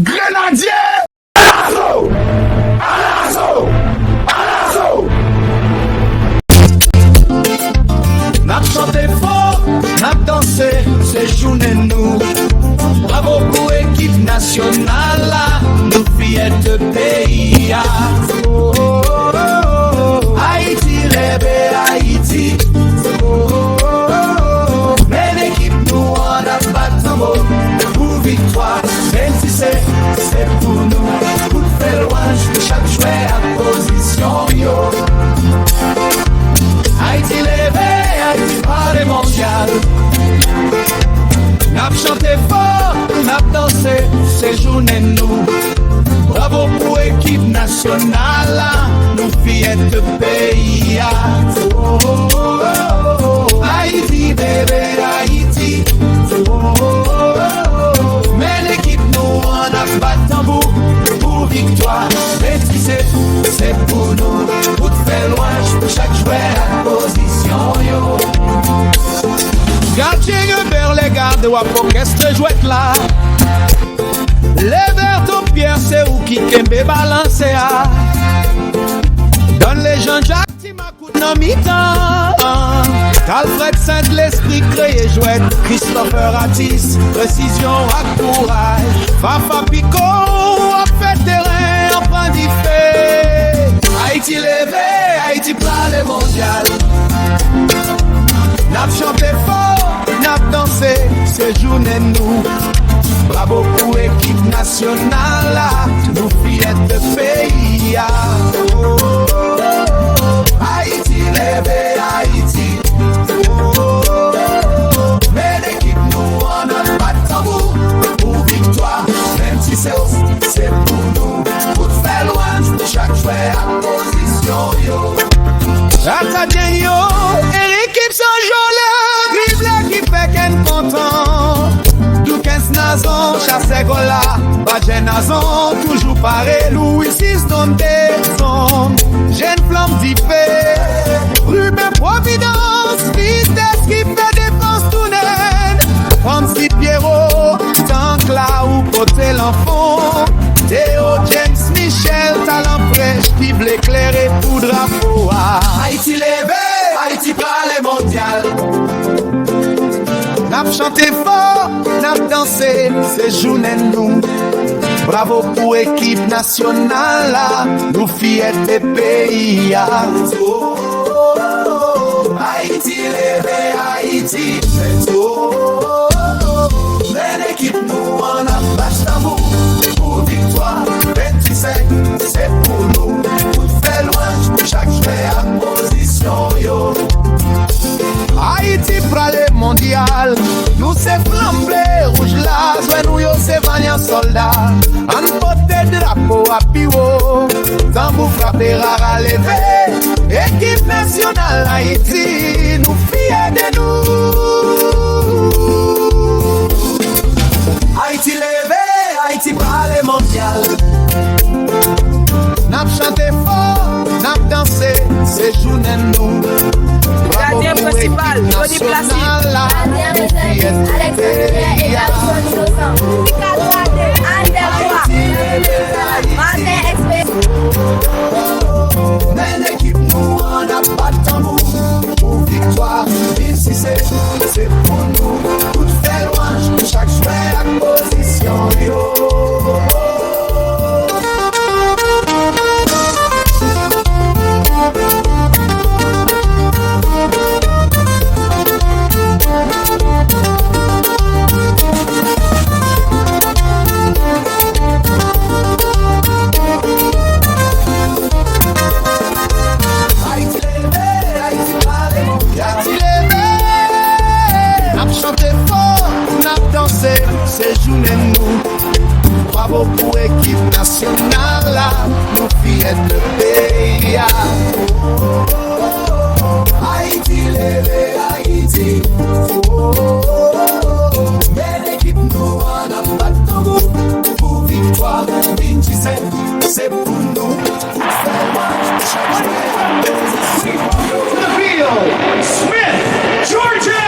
Grenadier! À l'assaut! À l'assaut! À l'assaut! N'a chanté fort, n'a dansé, c'est journée nous. Bravo pour l'équipe nationale, nous fillettes de pays. Oh, oh, oh, oh. Haïti, rêve Haïti. Oh, oh, oh, oh. Mais l'équipe nous en a pas de pour victoire. Même si c'est pour nous. Pour faire louange de chaque joueur à position. Yo. Haïti, rêve Haïti, parle mondial. N'a chanté fort, n'a dansé, c'est journée nous. Bravo pour l'équipe nationale, nous fillettes de pays. Oh, oh, oh, oh. Haïti, bébé, Haïti. Oh, oh, oh, oh. Mais l'équipe nous en a pas de tambour pour victoire. Mais si c'est pour nous, pour te faire louange pour chaque joueur à position. Yo. Gardien vers les gardes ou à orchestre jouette là. Les verres ton pierre c'est où qui kembe balancer à. Donne les gens Jacques Timakout dans mi-temps. Alfred Saint l'esprit créé jouette. Christopher Atis, précision à courage. Fafa Pico a fait terrain en prend du fait. Haïti levé, Haïti parle mondial. N'a chanté fort, n'a dansé, c'est journée nous. Bravo pour l'équipe nationale, nous fillettes de pays. Oh, oh, oh. Haïti, lève Haïti. Oh, oh, oh. Mais l'équipe nous en a pas de tambour pour victoire. Même si c'est pour nous, pour faire loin de chaque joueur à position. Yo. Acadien yo, l'équipe sans jolie, vive l'équipe fait qu'elle content. Tout 15 nazons, chasse gola, badje nazon, toujours pareil, Louis VI dans des sons. Jeune flamme d'Ipé, Ruben Providence, vitesse qui fait défense tout net. Francis Pierrot, tank là où poter l'enfant. Théo James Michel, talent fraîche qui veut éclairer pour drapeau. Haïti levé, Haïti parle mondial. N'a chanté fort, n'a dansé, c'est journée nous. Bravo pour l'équipe nationale, nous fillettes des pays. Oh, oh, oh. Haïti levé, Haïti, c'est oh, oh, oh. Mais l'équipe nous en a pas d'amour. Pour victoire, 27, c'est pour nous. Pour faire loin, chaque joueur à position. Yo. Haïti prale mondial, nous c'est flambé rouge là, soit nous yo c'est valiant soldat. En pote drapeau à piwo, tambour frappé rare à lever. Équipe nationale Haïti, nous fiers de nous. Haïti levé, Haïti prale mondial. N'a chanté fort, n'a dansé, c'est journée nous. Gardien principal, Tony Placide. Gardien réserviste, Alexandre et Alphonse Josan. Picadouade, Anderbois. Martin Expert. Mais l'équipe nous en a pas de tambour. Pour victoire, ici c'est pour nous. Tout fait loin, chaque joueur à position. Yo. C'est journée nous. Bravo pour l'équipe nationale, nous fillettes de pays. Oh, oh, oh. Haïti, levé Haïti. Oh, oh, oh. Mais l'équipe nous en a pas de tambour. Pour victoire, 27, c'est pour nous. Faire loin, chaque Field, Smith, Georgia.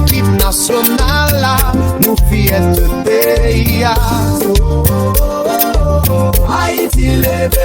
équipe nationale là, nous fiers de pays. Haïti leve,